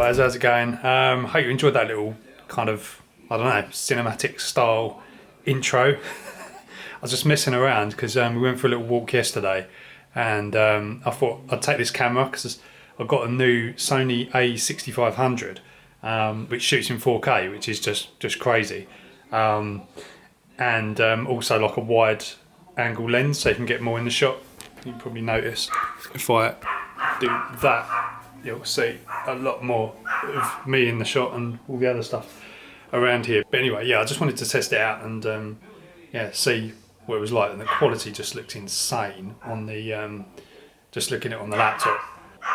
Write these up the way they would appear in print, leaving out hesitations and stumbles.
guys, how's it going? Hope you enjoyed that little kind of, I don't know, cinematic style intro. I was just messing around because we went for a little walk yesterday, and I thought I'd take this camera because I've got a new Sony A6500 which shoots in 4K, which is just crazy, and also like a wide angle lens so you can get more in the shot. You can probably notice if I do that, you'll see a lot more of me in the shot and all the other stuff around here. But anyway, yeah, I just wanted to test it out and yeah, see what it was like. And the quality just looked insane on the just looking at it on the laptop.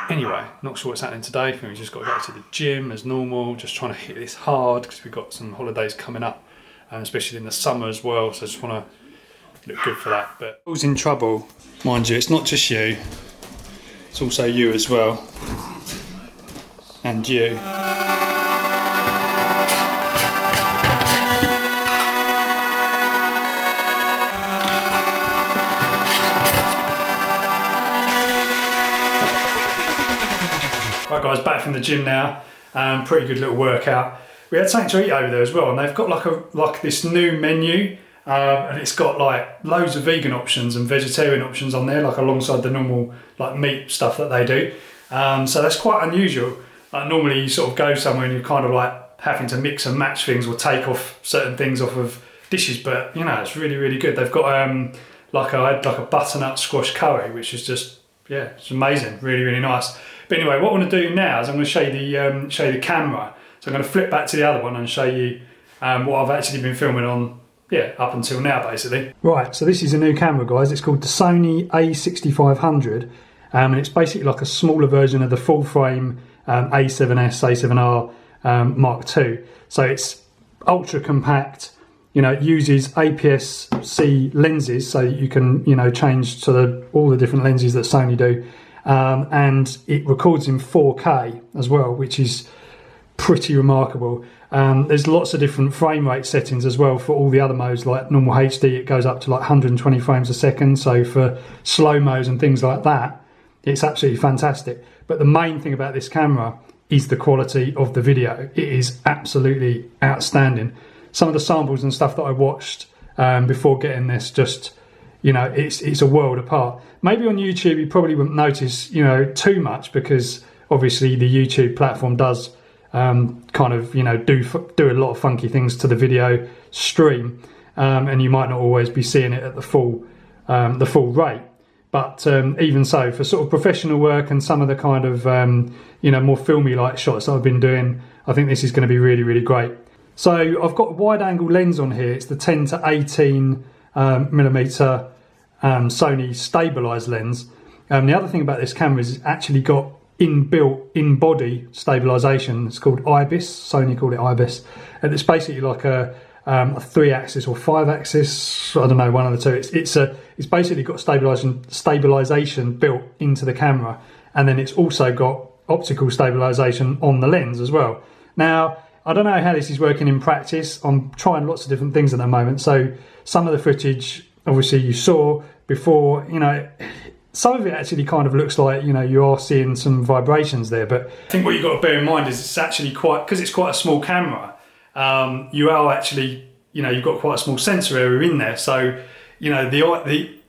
Anyway, not sure what's happening today. I think we just got to go to the gym as normal, just trying to hit this hard because we've got some holidays coming up, especially in the summer as well, so I just want to look good for that. But who's in trouble, mind you, it's not just you, it's also you as well, and you. Right guys, back from the gym now. Pretty good little workout. We had something to eat over there as well, and they've got like this new menu, and it's got like loads of vegan options and vegetarian options on there, like alongside the normal like meat stuff that they do. So that's quite unusual. Like normally you sort of go somewhere and you're kind of like having to mix and match things or take off certain things off of dishes, but you know, it's really good. They've got I had like a butternut squash curry, which is just, yeah, it's amazing, really nice. But anyway, what I want to do now is I'm going to show you the camera. So I'm going to flip back to the other one and show you what I've actually been filming on, yeah, up until now basically. Right, so this is a new camera, guys. It's called the Sony A6500, and it's basically like a smaller version of the full frame A7S, A7R Mark II. So it's ultra compact. You know, it uses APS-C lenses, so you can, you know, change to all the different lenses that Sony do. And it records in 4K as well, which is pretty remarkable. There's lots of different frame rate settings as well for all the other modes, like normal HD, it goes up to like 120 frames a second. So for slow mos and things like that, it's absolutely fantastic. But the main thing about this camera is the quality of the video. It is absolutely outstanding. Some of the samples and stuff that I watched before getting this, just, you know, it's a world apart. Maybe on YouTube you probably wouldn't notice, you know, too much, because obviously the YouTube platform does kind of, you know, do a lot of funky things to the video stream, and you might not always be seeing it at the full rate. But even so, for sort of professional work and some of the kind of you know, more filmy like shots that I've been doing, I think this is going to be really great. So I've got a wide angle lens on here. It's the 10 to 18 millimeter Sony stabilized lens. The other thing about this camera is it's actually got inbuilt in-body stabilization. It's called IBIS. Sony called it IBIS, and it's basically like a 3-axis or 5-axis. I don't know, one of the two. It's basically got stabilization built into the camera, and then it's also got optical stabilization on the lens as well. Now, I don't know how this is working in practice. I'm trying lots of different things at the moment. So some of the footage, obviously, you saw before, you know, some of it actually kind of looks like, you know, you are seeing some vibrations there. But I think what you've got to bear in mind is it's actually quite, because it's quite a small camera, you are actually, you know, you've got quite a small sensor area in there. So, you know,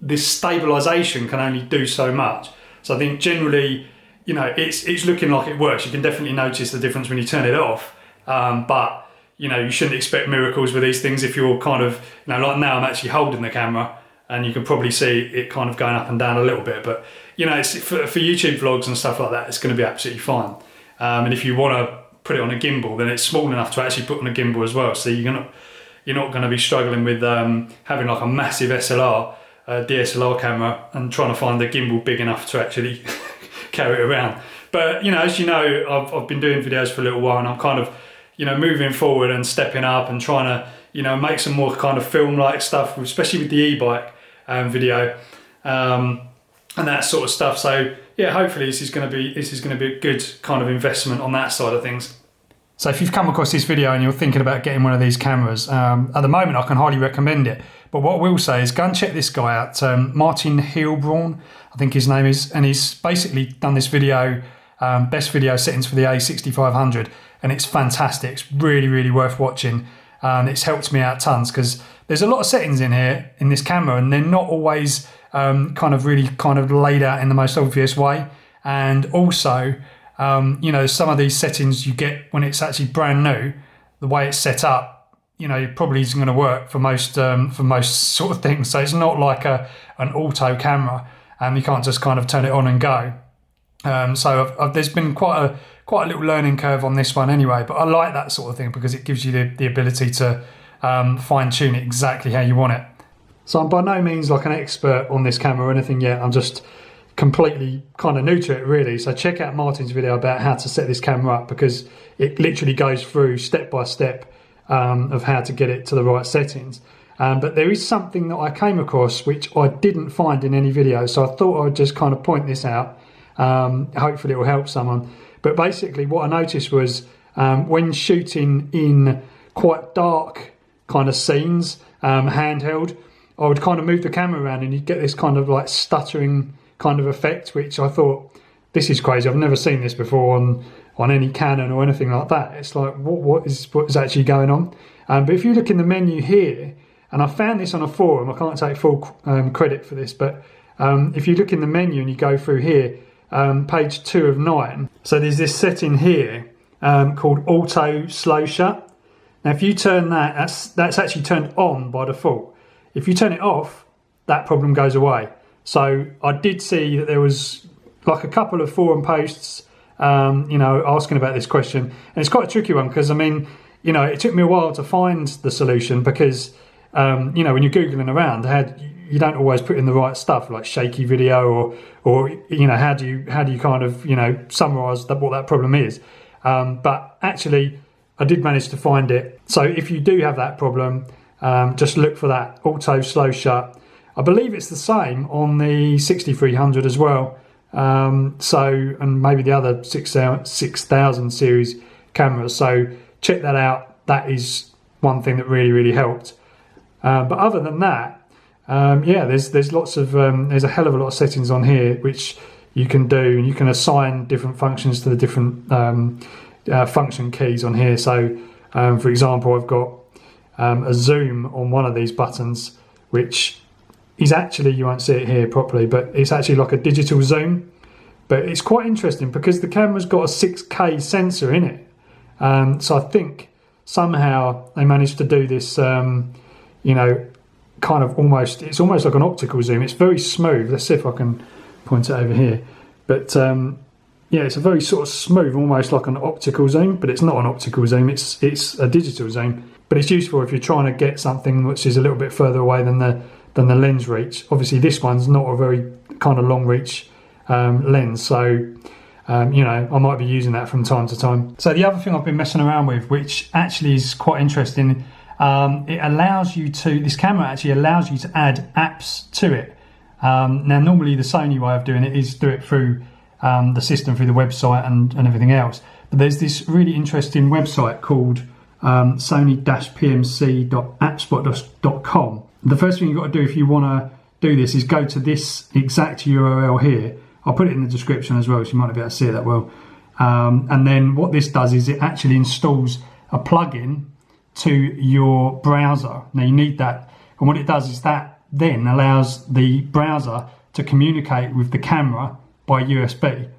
this stabilization can only do so much. So I think generally, you know, it's looking like it works. You can definitely notice the difference when you turn it off. But you know, you shouldn't expect miracles with these things if you're kind of, you know, like now I'm actually holding the camera and you can probably see it kind of going up and down a little bit, but you know, it's for YouTube vlogs and stuff like that, it's going to be absolutely fine. And if you want to put it on a gimbal, then it's small enough to actually put on a gimbal as well, so you're not going to be struggling with having like a massive DSLR camera and trying to find the gimbal big enough to actually carry it around. But you know, as you know, I've been doing videos for a little while, and I'm kind of, you know, moving forward and stepping up and trying to, you know, make some more kind of film-like stuff, especially with the e-bike video and that sort of stuff. So yeah, hopefully this is going to be a good kind of investment on that side of things. So if you've come across this video and you're thinking about getting one of these cameras, at the moment I can highly recommend it. But what I will say is go and check this guy out, Martin Heilbronn, I think his name is, and he's basically done this video best video settings for the A6500, and it's fantastic. It's really, really worth watching. It's helped me out tons because there's a lot of settings in here in this camera, and they're not always kind of laid out in the most obvious way. And also, you know, some of these settings you get when it's actually brand new, the way it's set up, you know, it probably isn't going to work for most sort of things. So it's not like an auto camera, and you can't just kind of turn it on and go. So there's been quite a little learning curve on this one anyway, but I like that sort of thing because it gives you the ability to fine tune it exactly how you want it. So I'm by no means like an expert on this camera or anything yet. I'm just completely kind of new to it really. So check out Martin's video about how to set this camera up, because it literally goes through step by step of how to get it to the right settings. But there is something that I came across which I didn't find in any video, so I thought I'd just kind of point this out. Hopefully it will help someone. But basically what I noticed was when shooting in quite dark kind of scenes, handheld, I would kind of move the camera around and you'd get this kind of like stuttering kind of effect, which I thought, this is crazy. I've never seen this before on any Canon or anything like that. It's like, what is actually going on? But if you look in the menu here, and I found this on a forum, I can't take full credit for this, but if you look in the menu and you go through here, page 2 of 9, so there's this setting here called auto slow shut. Now if you turn that, that's actually turned on by default. If you turn it off, that problem goes away. So I did see that there was like a couple of forum posts, you know, asking about this question, and it's quite a tricky one because I mean, you know, it took me a while to find the solution because, you know, when you're googling around, you don't always put in the right stuff like shaky video or you know, how do you kind of, you know, summarize what that problem is. But actually, I did manage to find it. So if you do have that problem, just look for that auto slow shut. I believe it's the same on the 6300 as well. So, and maybe the other 6000 series cameras. So check that out. That is one thing that really, really helped. But other than that, yeah, there's lots of there's a hell of a lot of settings on here which you can do, and you can assign different functions to the different function keys on here. So, for example, I've got a zoom on one of these buttons, which is actually, you won't see it here properly, but it's actually like a digital zoom. But it's quite interesting because the camera's got a 6K sensor in it. So I think somehow they managed to do this, you know, kind of it's almost like an optical zoom. It's very smooth. Let's see if I can point it over here. But yeah, it's a very sort of smooth, almost like an optical zoom, but it's not an optical zoom. It's a digital zoom. But it's useful if you're trying to get something which is a little bit further away than the lens reach. Obviously, this one's not a very kind of long reach lens, so you know, I might be using that from time to time. So the other thing I've been messing around with, which actually is quite interesting, this camera actually allows you to add apps to it. Now, normally the Sony way of doing it is do it through the system, through the website and everything else. But there's this really interesting website called sony-pmc.appspot.com. The first thing you've got to do if you want to do this is go to this exact URL here. I'll put it in the description as well, so you might not be able to see it that well. And then what this does is it actually installs a plugin to your browser. Now you need that, and what it does is that then allows the browser to communicate with the camera by USB.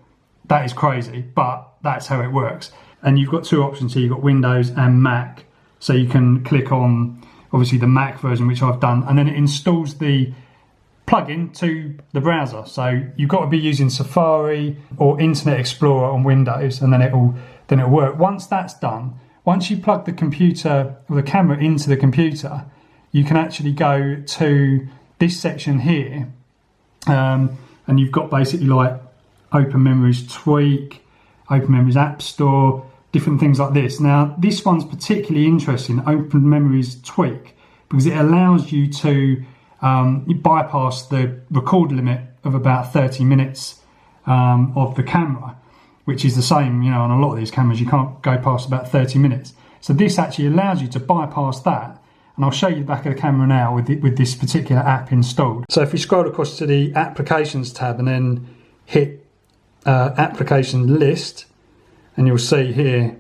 That is crazy, but that's how it works. And you've got two options here. You've got Windows and Mac. So you can click on, obviously, the Mac version, which I've done, and then it installs the plugin to the browser. So you've got to be using Safari or Internet Explorer on Windows, and then it'll work. Once that's done, once you plug the computer or the camera into the computer, you can actually go to this section here, and you've got basically like Open Memories Tweak, Open Memories App Store, different things like this. Now, this one's particularly interesting, Open Memories Tweak, because it allows you to bypass the record limit of about 30 minutes of the camera, which is the same, you know, on a lot of these cameras. You can't go past about 30 minutes. So this actually allows you to bypass that. And I'll show you the back of the camera now with this particular app installed. So if we scroll across to the Applications tab and then hit application list, and you'll see here,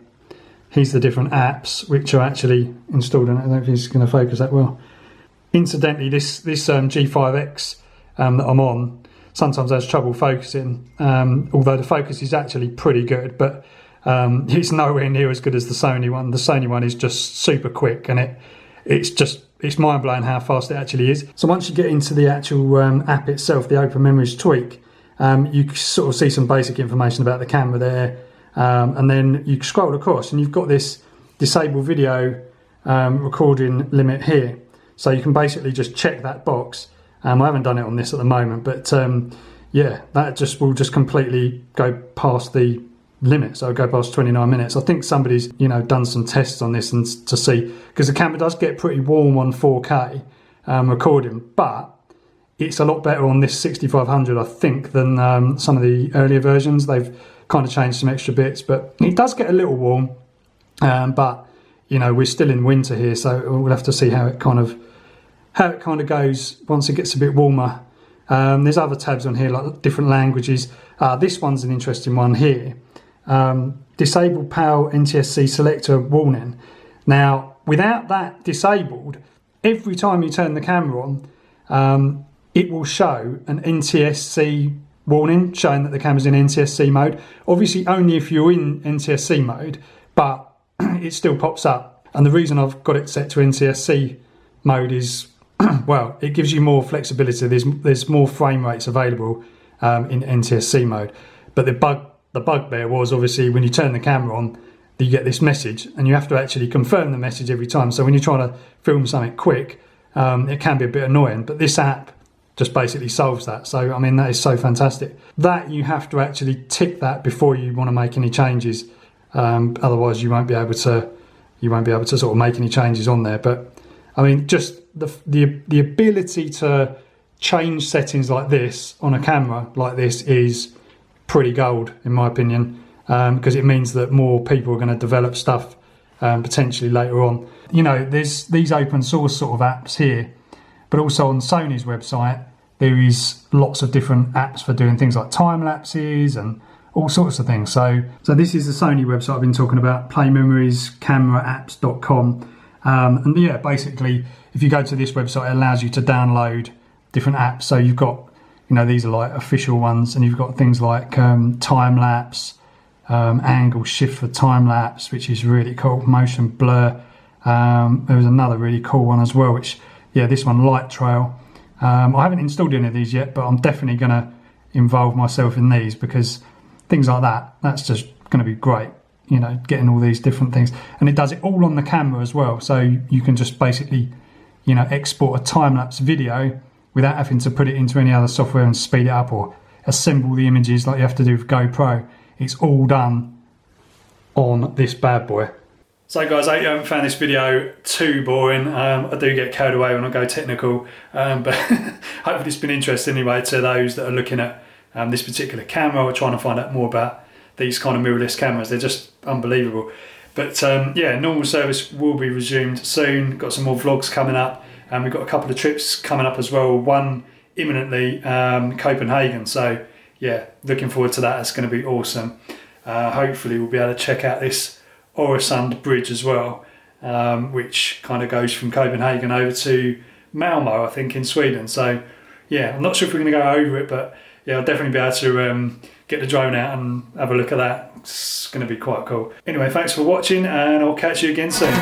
here's the different apps which are actually installed, and I don't know if it's going to focus that well. Incidentally, this G5X that I'm on sometimes has trouble focusing, although the focus is actually pretty good, but it's nowhere near as good as the Sony one. The Sony one is just super quick, and it's mind-blowing how fast it actually is. So once you get into the actual app itself, the Open Memories tweak, you sort of see some basic information about the camera there, and then you scroll across and you've got this disable video recording limit here. So you can basically just check that box. I haven't done it on this at the moment, but yeah, that will just completely go past the limit. So it'll go past 29 minutes. I think somebody's done some tests on this and to see, because the camera does get pretty warm on 4K recording, but it's a lot better on this 6500, I think, than some of the earlier versions. They've kind of changed some extra bits, but it does get a little warm. But we're still in winter here, so we'll have to see how it kind of goes once it gets a bit warmer. There's other tabs on here, like different languages. This one's an interesting one here. Disable PAL Ntsc selector warning. Now, without that disabled, every time you turn the camera on, it will show an Ntsc warning showing that the camera's in Ntsc mode. Obviously only if you're in Ntsc mode, but it still pops up. And the reason I've got it set to Ntsc mode is, well, it gives you more flexibility. There's more frame rates available in Ntsc mode. But the bugbear was obviously when you turn the camera on, you get this message, and you have to actually confirm the message every time. So when you're trying to film something quick, it can be a bit annoying. But this app just basically solves that. So I mean, that is so fantastic. That you have to actually tick that before you want to make any changes. Otherwise, you won't be able to sort of make any changes on there. But I mean, just the ability to change settings like this on a camera like this is pretty gold, in my opinion, because it means that more people are going to develop stuff potentially later on. There's these open source sort of apps here, but also on Sony's website there is lots of different apps for doing things like time lapses and all sorts of things. So this is the Sony website I've been talking about, Play Memories, cameraapps.com. And yeah, basically, if you go to this website, it allows you to download different apps. So you've got, these are like official ones, and you've got things like time lapse, angle shift for time lapse, which is really cool, motion blur. There was another really cool one as well, which, yeah, this one, light trail. I haven't installed any of these yet, but I'm definitely going to involve myself in these, because things like that's just going to be great. Getting all these different things, and it does it all on the camera as well. So you can just basically, export a time-lapse video without having to put it into any other software and speed it up or assemble the images like you have to do with GoPro. It's all done on this bad boy. So guys, I hope you haven't found this video too boring. I do get carried away when I go technical, but hopefully it's been interesting anyway to those that are looking at this particular camera or trying to find out more about these kind of mirrorless cameras. They're just unbelievable. But yeah, normal service will be resumed soon. Got some more vlogs coming up, and we've got a couple of trips coming up as well. One imminently, Copenhagen. So yeah, looking forward to that. It's going to be awesome. Hopefully we'll be able to check out this Öresund bridge as well, which kind of goes from Copenhagen over to Malmo, I think, in Sweden. So yeah, I'm not sure if we're going to go over it, but yeah, I'll definitely be able to get the drone out and have a look at that. It's going to be quite cool. Anyway, thanks for watching, and I'll catch you again soon.